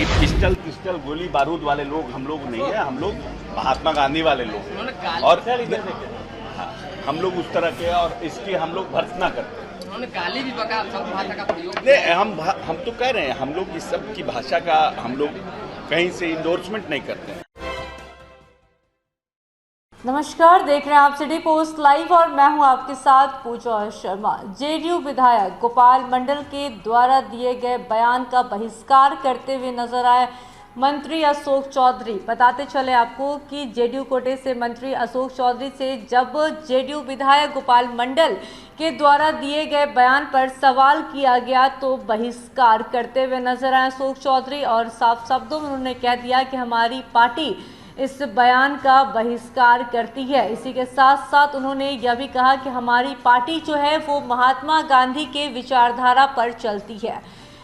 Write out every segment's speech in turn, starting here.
कि pistol pistol गोली बारूद वाले लोग हम लोग नहीं है, हम लोग महात्मा गांधी वाले लोग हैं और हम लोग उस तरह के और इसकी हम लोग भर्त्सना करते हैं। उन्होंने गाली भी बका सब भाषा का प्रयोग नहीं, हम तो कह रहे हैं हम लोग इस सब की भाषा का हम लोग कहीं से इंडोर्समेंट नहीं करते हैं। नमस्कार, देख रहे हैं आप सिटी पोस्ट लाइव और मैं हूं आपके साथ पूजा शर्मा। जेडीयू विधायक गोपाल मंडल के द्वारा दिए गए बयान का बहिष्कार करते हुए नजर आए मंत्री अशोक चौधरी। बताते चले आपको कि जेडीयू कोटे से मंत्री अशोक चौधरी से जब जेडीयू विधायक गोपाल मंडल के द्वारा दिए गए बयान पर सवाल किया गया तो बहिष्कार करते हुए नजर आए अशोक चौधरी और साफ शब्दों में उन्होंने कह दिया कि हमारी पार्टी इस बयान का बहिष्कार करती है। इसी के साथ साथ उन्होंने यह भी कहा कि हमारी पार्टी जो है वो महात्मा गांधी के विचारधारा पर चलती है।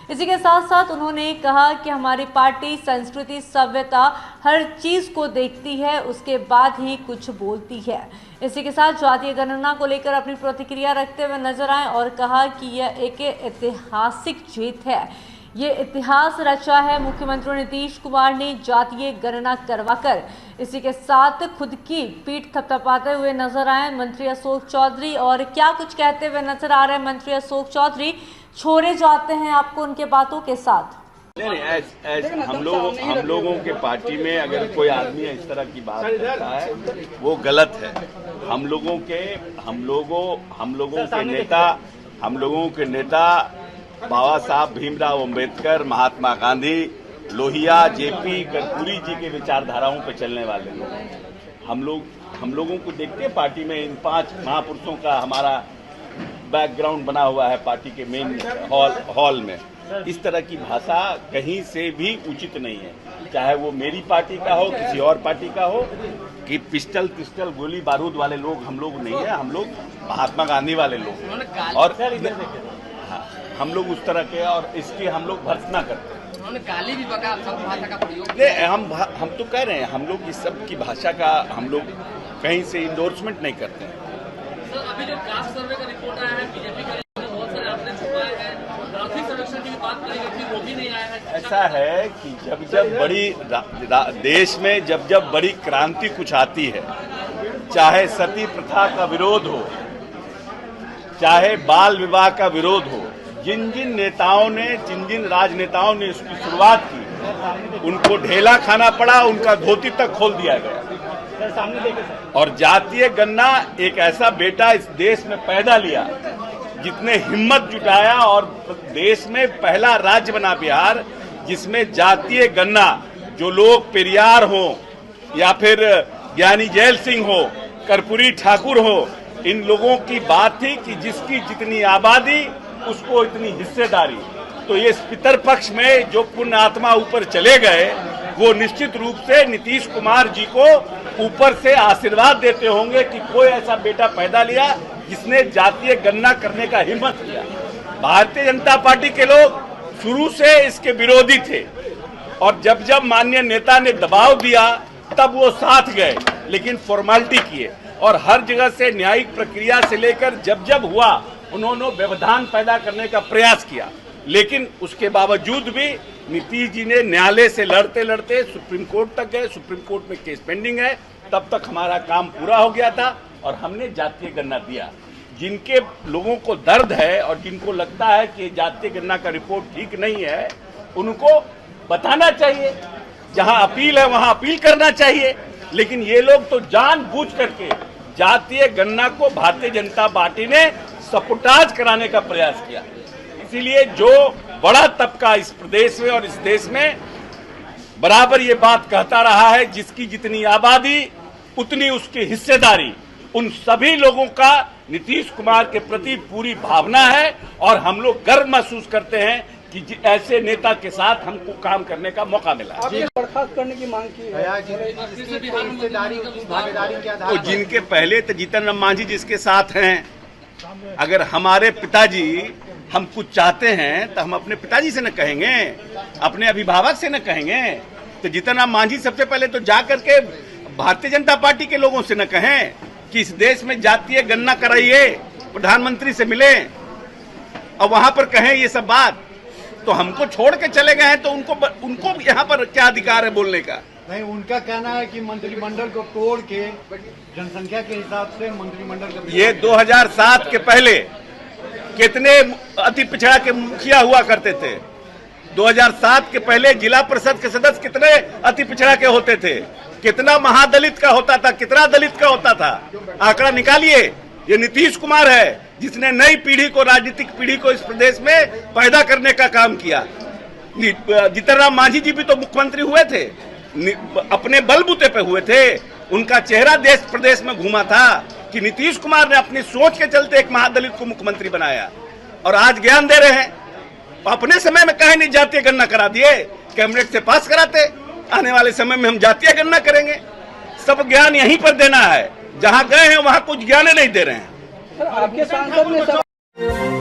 इसी के साथ साथ उन्होंने कहा कि हमारी पार्टी संस्कृति सभ्यता हर चीज़ को देखती है, उसके बाद ही कुछ बोलती है। इसी के साथ जातीय गणना को लेकर अपनी प्रतिक्रिया रखते हुए नजर आए और कहा कि यह एक ऐतिहासिक जीत है, ये इतिहास रचा है मुख्यमंत्री नीतीश कुमार ने जातीय गणना करवाकर। इसी के साथ खुद की पीठ थपथपाते हुए नजर आए मंत्री अशोक चौधरी और क्या कुछ कहते हुए नजर आ रहे हैं मंत्री अशोक चौधरी। छोड़े जाते हैं आपको उनके बातों के साथ। नहीं, हम लोगों के पार्टी में अगर कोई आदमी इस तरह की बात करता है वो गलत है। हम लोगों के नेता बाबा साहब भीमराव अंबेडकर, महात्मा गांधी, लोहिया, जेपी, कर्पूरी जी के विचारधाराओं पर चलने वाले लोग हम लोगों को देखते हैं पार्टी में इन 5 महापुरुषों का हमारा बैकग्राउंड बना हुआ है पार्टी के मेन हॉल में। इस तरह की भाषा कहीं से भी उचित नहीं है, चाहे वो मेरी पार्टी का हो, किसी और पार्टी का हो। कि पिस्टल गोली बारूद वाले लोग हम लोग नहीं है, हम लोग महात्मा गांधी वाले लोग और हम लोग उस तरह के और इसकी हम लोग भर्त्सना करते हैं। उन्होंने गाली भी बका सब भाषा का प्रयोग नहीं, हम तो कह रहे हैं हम लोग इस सब की भाषा का हम लोग कहीं से इंडोर्समेंट नहीं करते हैं। सर, अभी जो कास्ट सर्वे का रिपोर्ट आया है बीजेपी का, बहुत सारे आपने छुपाए हैं, ट्रैफिक सर्वेक्षण की बात करी गई थी, वो भी नहीं आया है। ऐसा है कि जब बड़ी देश में जब बड़ी क्रांति कुछ आती है, चाहे सती प्रथा का विरोध हो, चाहे बाल विवाह का विरोध हो, जिन जिन राजनेताओं ने इसकी शुरुआत की उनको ढेला खाना पड़ा, उनका धोती तक खोल दिया गया। और जातीय गणना एक ऐसा बेटा इस देश में पैदा लिया जितने हिम्मत जुटाया और देश में पहला राज्य बना बिहार जिसमें जातीय गणना, जो लोग पेरियार हो या फिर ज्ञानी जैल सिंह हो, कर्पूरी ठाकुर हो, इन लोगों की बात थी कि जिसकी जितनी आबादी उसको इतनी हिस्सेदारी। तो ये पितर पक्ष में जो पुण्य आत्मा ऊपर चले गए वो निश्चित रूप से नीतीश कुमार जी को ऊपर से आशीर्वाद देते होंगे कि कोई ऐसा बेटा पैदा लिया जिसने जातीय गणना करने का हिम्मत किया। भारतीय जनता पार्टी के लोग शुरू से इसके विरोधी थे और जब माननीय नेता ने दबाव दिया तब वो साथ गए, लेकिन फॉर्मेलिटी किए और हर जगह से न्यायिक प्रक्रिया से लेकर जब हुआ उन्होंने व्यवधान पैदा करने का प्रयास किया। लेकिन उसके बावजूद भी नीतीश जी ने न्यायालय से लड़ते सुप्रीम कोर्ट तक गए, सुप्रीम कोर्ट में केस पेंडिंग है, तब तक हमारा काम पूरा हो गया था और हमने जातीय गणना दिया। जिनके लोगों को दर्द है और जिनको लगता है कि जातीय गणना का रिपोर्ट ठीक नहीं है, उनको बताना चाहिए, जहां अपील है वहां अपील करना चाहिए। लेकिन ये लोग तो जानबूझ करके जातीय गणना को भारतीय जनता पार्टी ने सपोर्टाज कराने का प्रयास किया। इसीलिए जो बड़ा तबका इस प्रदेश में और इस देश में बराबर ये बात कहता रहा है, जिसकी जितनी आबादी उतनी उसकी हिस्सेदारी, उन सभी लोगों का नीतीश कुमार के प्रति पूरी भावना है और हम लोग गर्व महसूस करते हैं कि ऐसे नेता के साथ हमको काम करने का मौका मिला। बर्खास्त करने की मांग की है तो जिनके पहले तो जीतन राम मांझी जिसके साथ हैं, अगर हमारे पिताजी हम कुछ चाहते हैं तो हम अपने पिताजी से न कहेंगे, अपने अभिभावक से न कहेंगे। तो जीतन राम मांझी सबसे पहले तो जा करके भारतीय जनता पार्टी के लोगों से न कहें कि इस देश में जातीय गणना कराइए, प्रधानमंत्री से मिले और वहां पर कहें ये सब बात। तो हमको छोड़ के चले गए हैं, तो उनको यहाँ पर क्या अधिकार है बोलने का? नहीं, उनका कहना है कि मंत्रिमंडल को तोड़ के जनसंख्या के हिसाब से मंत्रिमंडल का ये 2007 के पहले कितने अति पिछड़ा के मुखिया हुआ करते थे? 2007 के पहले जिला परिषद के सदस्य कितने अति पिछड़ा के होते थे? कितना महादलित का होता था, कितना दलित का होता था? आंकड़ा निकालिए। ये नीतीश कुमार है जिसने नई पीढ़ी को, राजनीतिक पीढ़ी को इस प्रदेश में पैदा करने का काम किया। जीतन राम मांझी जी भी तो मुख्यमंत्री हुए थे, अपने बलबूते पे हुए थे। उनका चेहरा देश प्रदेश में घूमा था कि नीतीश कुमार ने अपनी सोच के चलते एक महादलित को मुख्यमंत्री बनाया, और आज ज्ञान दे रहे हैं। अपने समय में कहीं नहीं जातीय गणना करा दिए, कैबिनेट से पास कराते। आने वाले समय में हम जातीय गणना करेंगे। सब ज्ञान यहीं पर देना है, जहां गए हैं वहां कुछ ज्ञान नहीं दे रहे हैं। आपके सांसद ने